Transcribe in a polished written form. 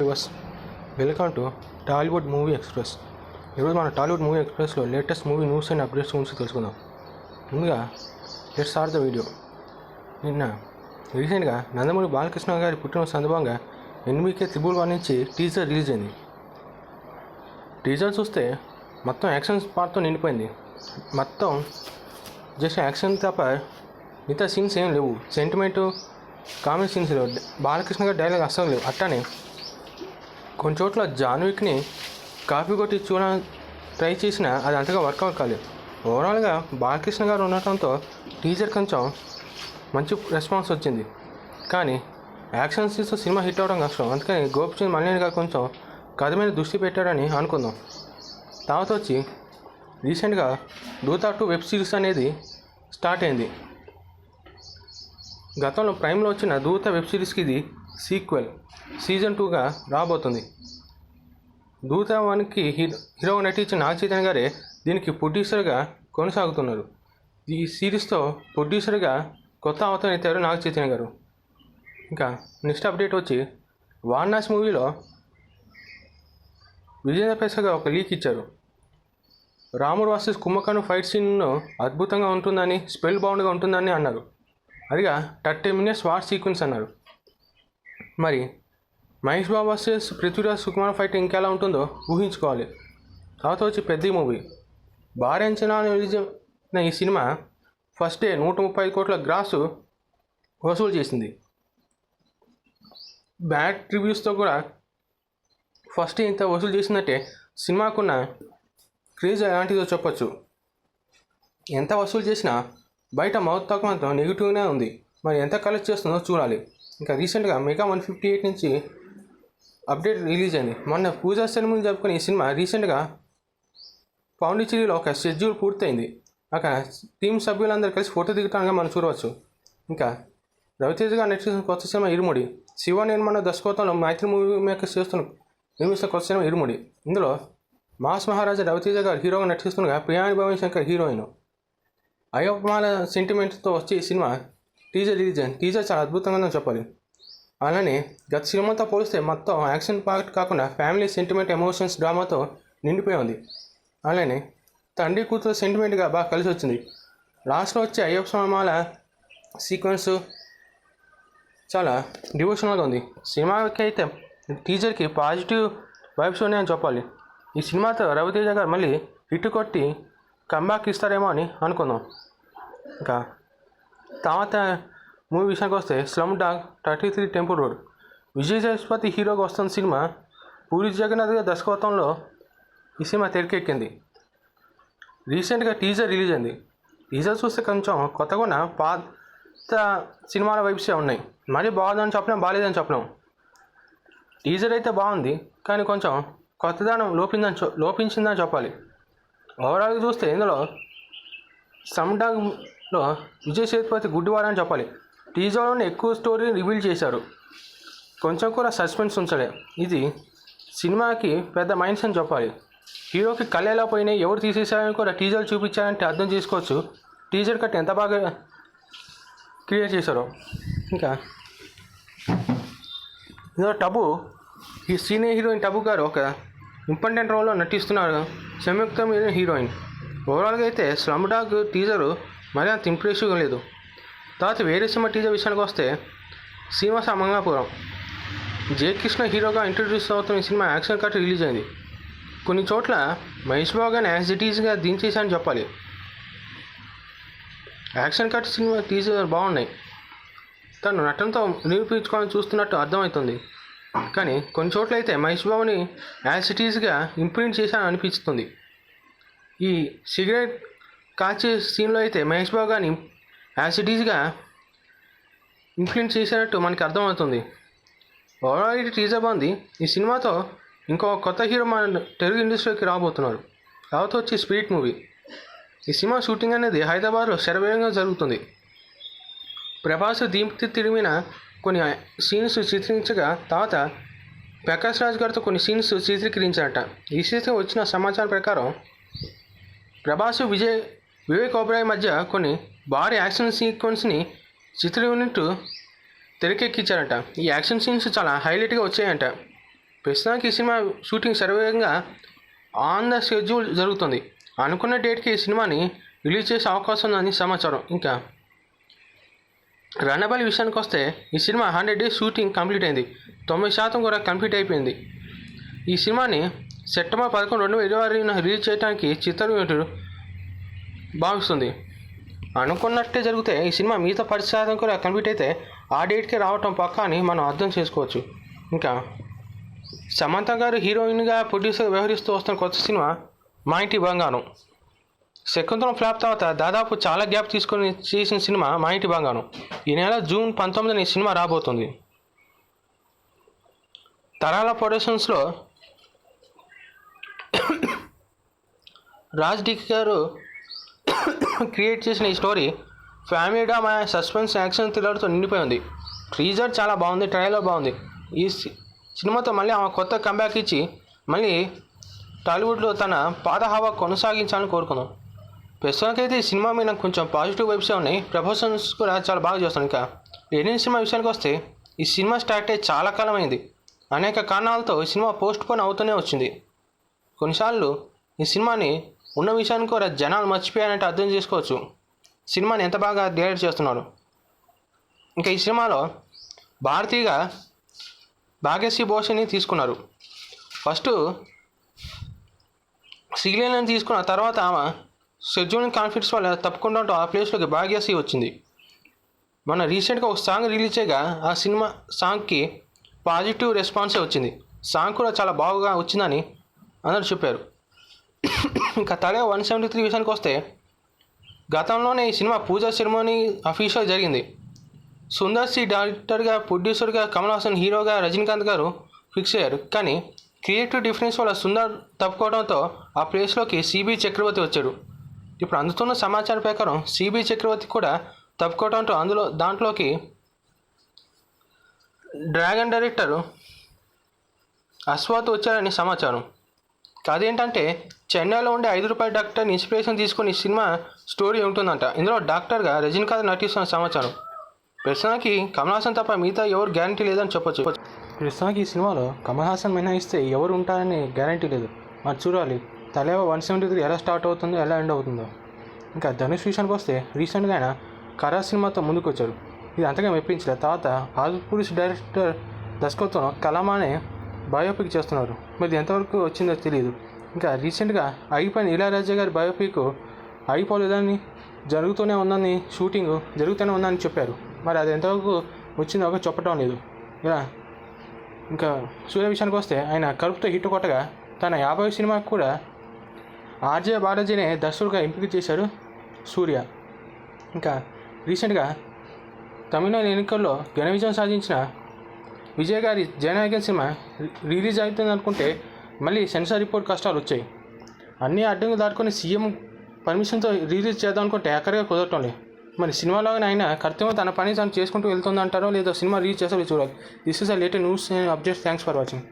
Viewers, welcome to Tollywood movie express. ఈరోజు మన Tollywood movie ఎక్స్ప్రెస్లో latest movie news and updates గురించి తెలుసుకుందాం. ముందుగా లెట్స్ స్టార్ట్ ద వీడియో. నిన్న రీసెంట్గా నందమూరి బాలకృష్ణ గారి పుట్టినరోజు సందర్భంగా ఎన్బీకే 111 నుంచి టీజర్ రిలీజ్ అయింది. టీజర్ చూస్తే మొత్తం యాక్షన్ పార్ట్తో నిండిపోయింది. మొత్తం జస్ట్ యాక్షన్ తప్ప మిగతా సీన్స్ ఏం లేవు. సెంటిమెంటు కామెడీ సీన్స్ లేవు. బాలకృష్ణ గారి డైలాగ్ అస్సలు లేవు. అట్టానే కొన్ని చోట్ల జాన్విక్ని కాపీ కొట్టి ట్రై చేసినా అది అంతగా వర్కౌట్ కాలేదు. ఓవరాల్గా బాలకృష్ణ గారు ఉండటంతో టీజర్ కొంచెం మంచి రెస్పాన్స్ వచ్చింది. కానీ యాక్షన్ సీన్స్ సినిమా హిట్ అవ్వడం కష్టం. అందుకని గోపిచంద్ మల్లేని గారు కొంచెం కథ మీద దృష్టి పెట్టారని అనుకుందాం. తర్వాత వచ్చి రీసెంట్గా దూత 2 వెబ్ సిరీస్ అనేది స్టార్ట్ అయింది. గతంలో ప్రైమ్లో వచ్చిన దూత వెబ్ సిరీస్కి ఇది సీక్వెల్ సీజన్ 2గా రాబోతుంది. దూత 1కి హీరో నటించిన నాగ చైతన్య గారే దీనికి ప్రొడ్యూసర్గా కొనసాగుతున్నారు. ఈ సిరీస్తో ప్రొడ్యూసర్గా కొత్త అవతారం ఎత్తారు నాగ చైతన్య గారు. ఇంకా నెక్స్ట్ అప్డేట్ వచ్చి వారణాసి మూవీలో విజేంద్ర ప్రసాద్ ఒక లీక్ ఇచ్చారు. రాముడు వర్సెస్ కుంభకర్ణ ఫైట్ సీన్ను అద్భుతంగా ఉంటుందని, స్పెల్ బౌండ్గా ఉంటుందని అన్నారు. అదిగా 30 minutes వార్ సీక్వెన్స్ అన్నారు. మరి మహేష్ బాబు వర్సెస్ పృథ్వీరాజ్ సుకుమార్ ఫైట్ ఇంకెలా ఉంటుందో ఊహించుకోవాలి. తర్వాత వచ్చి పెద్ద మూవీ. భారీ అంచనాలు రిలీజ్ అయిన ఈ సినిమా ఫస్ట్ డే 135 కోట్ల గ్రాసు వసూలు చేసింది. బ్యాడ్ రివ్యూస్తో కూడా ఫస్ట్ డే ఇంత వసూలు చేసిందంటే సినిమాకున్న క్రేజ్ ఎలాంటిదో చెప్పచ్చు. ఎంత వసూలు చేసినా బయట మౌత్ టాక్ మాత్రం నెగిటివ్గానే ఉంది. మరి ఎంత కలెక్ట్ చేస్తుందో చూడాలి. ఇంకా రీసెంట్గా మెగా 158 నుంచి అప్డేట్ రిలీజ్ అయింది. మొన్న పూజా సెరమనీ జరుపుకుని ఈ సినిమా రీసెంట్గా పాండిచ్చేరిలో ఒక షెడ్యూల్ పూర్తయింది. అక్కడ టీం సభ్యులందరూ కలిసి ఫోటో దిగటానికి మనం చూడవచ్చు. ఇంకా రవితేజ గారు నటిస్తున్న కొత్త సినిమా ఇరుముడి. శివ నిర్మాణ దర్శకత్వంలో మైత్రి మూవీ మేకర్స్ నిర్మిస్తున్న కొత్త సినిమా ఇరుముడి. ఇందులో మాస్ మహారాజా రవితేజ గారు హీరోగా నటిస్తుండగా ప్రియాని భవన్ శంకర్ హీరోయిన్. అయోపమాల సెంటిమెంట్తో వచ్చే ఈ సినిమా టీజర్ రిలీజ్ అయింది. టీజర్ చాలా అద్భుతంగా చెప్పాలి. అలానే గత సినిమాతో పోలిస్తే మొత్తం యాక్షన్ పార్ట్ కాకుండా ఫ్యామిలీ సెంటిమెంట్, ఎమోషన్స్, డ్రామాతో నిండిపోయి ఉంది. అలానే తండ్రి కూతురు సెంటిమెంట్గా బాగా కలిసి వచ్చింది. లాస్ట్లో వచ్చే అయోపమాల సీక్వెన్స్ చాలా డివోషనల్గా ఉంది. సినిమాకి అయితే టీజర్కి పాజిటివ్ వైబ్స్ ఉన్నాయని చెప్పాలి. ఈ సినిమాతో రవితేజ గారు మళ్ళీ హిట్ కొట్టి కంబ్యాక్ ఇస్తారేమో అని అనుకుందాం. ఇంకా తర్వాత మూవీ విషయానికి వస్తే slum dog 33 temple road. Vijay Sethupathi హీరోగా వస్తున్న సినిమా పూరి జగన్నాథ్ గారి దర్శకత్వంలో ఈ సినిమా తెరకెక్కింది. రీసెంట్గా టీజర్ రిలీజ్ అయింది. టీజర్ చూస్తే కొంచెం కొత్తగా పాత సినిమాల వైబ్సే ఉన్నాయి. మరీ బాగుందని చెప్పలేం, బాగాలేదని చెప్పలేం. టీజర్ అయితే బాగుంది, కానీ కొంచెం కొత్తదనం లోపించిందని చెప్పాలి. ఓవరాల్గా చూస్తే ఇందులో స్లమ్ డాగ్లో విజయ్ సేతుపతి గుడ్డివాడని చెప్పాలి. టీజర్లోనే ఎక్కువ స్టోరీని రివీల్ చేశారు. కొంచెం కూడా సస్పెన్స్ ఉంచలే. ఇది సినిమాకి పెద్ద మైనస్ అని చెప్పాలి. హీరోకి కళ్ళు ఎలా పోయినాయి, ఎవరు తీసేసారని కూడా టీజర్ చూపించారంటే అర్థం చేసుకోవచ్చు టీజర్ కట్ ఎంత బాగా క్రియేట్ చేశారో. ఇంకా ఇందులో టబు, ఈ సీనియర్ హీరోయిన్ టబు గారు ఒక ఇంపార్టెంట్ రోల్లో నటిస్తున్నారు. సంయుక్త హీరోయిన్. ఓవరాల్గా అయితే స్లమ్ డాగ్ టీజరు మరీ అంత ఇంప్రెసివ్గా లేదు. తర్వాత వేరే సినిమా టీజర్ విషయానికి వస్తే శ్రీనివాస మంగాపురం. జయకృష్ణ హీరోగా ఇంట్రడ్యూస్ అవుతున్న ఈ సినిమా యాక్షన్ కట్ రిలీజ్ అయింది. కొన్ని చోట్ల మహేష్ బాబు గారిని యాజ్ ఇట్ ఈజ్గా దించేశారని చెప్పాలి. యాక్షన్ కట్ సినిమా టీజర్ బాగున్నాయి. తను నటనతో నిరూపించుకోవాలని చూస్తున్నట్టు అర్థమవుతుంది. కానీ కొన్ని చోట్ల అయితే మహేష్ బాబుని యాజ్ ఇట్ ఈజ్గా ఇంప్రింట్ చేశానని అనిపిస్తుంది. ఈ సిగరెట్ కాచే సీన్లో అయితే మహేష్ బాబు గారిని యాజ్ ఇట్ ఈజ్గా ఇంప్రింట్ చేసినట్టు మనకి అర్థమవుతుంది. ఓవరాల్ ఇది టీజర్ బాగుంది. ఈ సినిమాతో ఇంకో కొత్త హీరో మన తెలుగు ఇండస్ట్రీకి రాబోతున్నారు. తర్వాత వచ్చి స్పిరిట్ మూవీ. ఈ సినిమా షూటింగ్ అనేది హైదరాబాద్లో శరవేగంగా జరుగుతుంది. ప్రభాస్ దీప్తి తిరిగిన కొన్ని సీన్స్ చిత్రించగా తర్వాత ప్రకాష్ రాజ్ గారితో కొన్ని సీన్స్ చిత్రీకరించారట. ఈ సీన్స్ వచ్చిన సమాచారం ప్రకారం ప్రభాస్ వివేక్ ఓబెరాయ్ మధ్య కొన్ని భారీ యాక్షన్ సీక్వెన్స్ని చిత్రీకరించినట్టు తెరకెక్కించారట. ఈ యాక్షన్ సీన్స్ చాలా హైలైట్గా వచ్చాయంట. ప్రస్తుతానికి ఈ సినిమా షూటింగ్ శరవేగంగా ఆన్ ద షెడ్యూల్ జరుగుతుంది. అనుకున్న డేట్కి ఈ సినిమాని రిలీజ్ చేసే అవకాశం ఉందని సమాచారం. ఇంకా రణబలి విషయానికి వస్తే ఈ సినిమా 100 days షూటింగ్ కంప్లీట్ అయింది. 90% కూడా కంప్లీట్ అయిపోయింది. ఈ సినిమాని సెప్టెంబర్ 11, 2026 రిలీజ్ చేయడానికి చిత్ర యూనిట్ భావిస్తుంది. అనుకున్నట్టే జరిగితే ఈ సినిమా మిగతా 10% కూడా కంప్లీట్ అయితే ఆ డేట్కి రావటం పక్కా అని మనం అర్థం చేసుకోవచ్చు. ఇంకా సమంత గారు హీరోయిన్గా ప్రొడ్యూసర్ వ్యవహరిస్తూ వస్తున్న కొత్త సినిమా మా ఇంటి బంగారం. శకుంతలం ఫ్లాప్ తర్వాత దాదాపు చాలా గ్యాప్ తీసుకొని చేసిన సినిమా మా ఇంటి బంగారం. ఈ నెల జూన్ 19 ఈ సినిమా రాబోతుంది. తరాల ప్రొడక్షన్స్లో రాజ్ డి గారు క్రియేట్ చేసిన ఈ story family drama, suspense, action థ్రిల్లర్తో నిండిపోయి ఉంది. టీజర్ చాలా బాగుంది, ట్రైలర్ బాగుంది. ఈ సినిమాతో మళ్ళీ ఆమె కొత్త కంబ్యాక్ ఇచ్చి మళ్ళీ టాలీవుడ్లో తన పాత హవా కొనసాగించాలని కోరుకుందాం. ప్రస్తుతానికైతే ఈ సినిమా మీద కొంచెం పాజిటివ్ వైబ్సే ఉన్నాయి. ప్రమోషన్స్ కూడా చాలా బాగా చేస్తాను. ఇంకా ఎన్ని సినిమా విషయానికి వస్తే ఈ సినిమా స్టార్ట్ అయ్యి చాలా కాలం అయింది. అనేక కారణాలతో ఈ సినిమా పోస్ట్ పోన్ అవుతూనే వచ్చింది. కొన్నిసార్లు ఈ సినిమాని ఉన్న విషయాన్ని కూడా జనాలు మర్చిపోయారంటే అర్థం చేసుకోవచ్చు సినిమాని ఎంత బాగా డైరెక్ట్ చేస్తున్నాడు. ఇంకా ఈ సినిమాలో భారతీయగా భాగ్యశ్రీ భూషణ్ని తీసుకున్నారు. ఫస్ట్ శ్రీలీలని తీసుకున్న తర్వాత ఆమె షెడ్యూలింగ్ కాన్ఫ్లిక్ట్స్ వల్ల తప్పకుండా ఆ ప్లేస్లోకి భాగ్యశ్రీ వచ్చింది. మన రీసెంట్గా ఒక సాంగ్ రిలీజ్ చేయగా ఆ సినిమా సాంగ్కి పాజిటివ్ రెస్పాన్సే వచ్చింది. సాంగ్ కూడా చాలా బాగా వచ్చిందని అందరూ చెప్పారు. ఇంకా తడే 173 విషయానికి వస్తే గతంలోనే ఈ సినిమా పూజా సెరమోనీ అఫీషియల్ జరిగింది. సుందర్ సి డైరెక్టర్గా, ప్రొడ్యూసర్గా, కమల్ హాసన్ హీరోగా, రజనీకాంత్ గారు ఫిక్స్ అయ్యారు. కానీ క్రియేటివ్ డిఫరెన్స్ వల్ల సుందర్ తప్పుకోవడంతో ఆ ప్లేస్లోకి సిబి చక్రవర్తి వచ్చాడు. ఇప్పుడు అందుతున్న సమాచారం ప్రకారం సిబి చక్రవర్తి కూడా తప్పుకోవడంతో దాంట్లోకి డ్రాగన్ డైరెక్టర్ అశ్వత్ వచ్చారని సమాచారం. అదేంటంటే చెన్నైలో ఉండే 5 రూపాయల డాక్టర్ని ఇన్స్పిరేషన్ తీసుకుని ఈ సినిమా స్టోరీ ఉంటుందంట. ఇందులో డాక్టర్గా రజనీకాంత్ నటిస్తున్న సమాచారం. ప్రస్తుతానికి కమల్ హాసన్ తప్ప మిగతా ఎవరు గ్యారంటీ లేదని చెప్పొచ్చు. ప్రస్తుతానికి ఈ సినిమాలో కమల్ హాసన్ మినహాయిస్తే ఎవరు ఉంటారని గ్యారంటీ లేదు. మరి చూడాలి తలేవ 173 ఎలా స్టార్ట్ అవుతుందో, ఎలా ఎండ్ అవుతుందో. ఇంకా ధనుష్ విషయానికి వస్తే రీసెంట్గా ఆయన కరా సినిమాతో ముందుకు వచ్చారు. ఇది అంతగా మెప్పించలేదు. తర్వాత ఆదిపురుష్ డైరెక్టర్ దర్శకత్వంలో కలామానే బయోపిక్ చేస్తున్నారు. మరి ఎంతవరకు వచ్చిందో తెలియదు. ఇంకా రీసెంట్గా అయిపోయిన ఇళయరాజా గారి బయోపిక్ అయిపోలేదని, షూటింగ్ జరుగుతూనే ఉందని చెప్పారు. మరి అది ఎంతవరకు వచ్చిందో చెప్పడం లేదు. ఇలా ఇంకా సూర్య విషయానికి వస్తే ఆయన కరుపుతో హిట్ కొట్టగా తన 50వ సినిమాకు కూడా ఆర్జే బాలాజీనే దర్శకుడిగా ఎంపిక చేశారు సూర్య. ఇంకా రీసెంట్గా తమిళనాడు ఎన్నికల్లో ఘన విజయం సాధించిన విజయ్ గారి జననాయకన్ సినిమా రిలీజ్ అవుతుంది అనుకుంటే మళ్ళీ సెన్సార్ రిపోర్ట్ కష్టాలు వచ్చాయి. అన్నీ అడ్డంగా దాటుకొని సీఎం పర్మిషన్తో రిలీజ్ చేద్దాం అనుకుంటే ఎక్కడిగా కుదరటం లేదు. మరి సినిమాలోనే ఆయన కర్తవ్యం తన పని తను చేసుకుంటూ వెళ్తుందంటారో లేదో సినిమా రిలీజ్ చేస్తారో చూడాలి. This is a latest news and updates. Thanks for watching.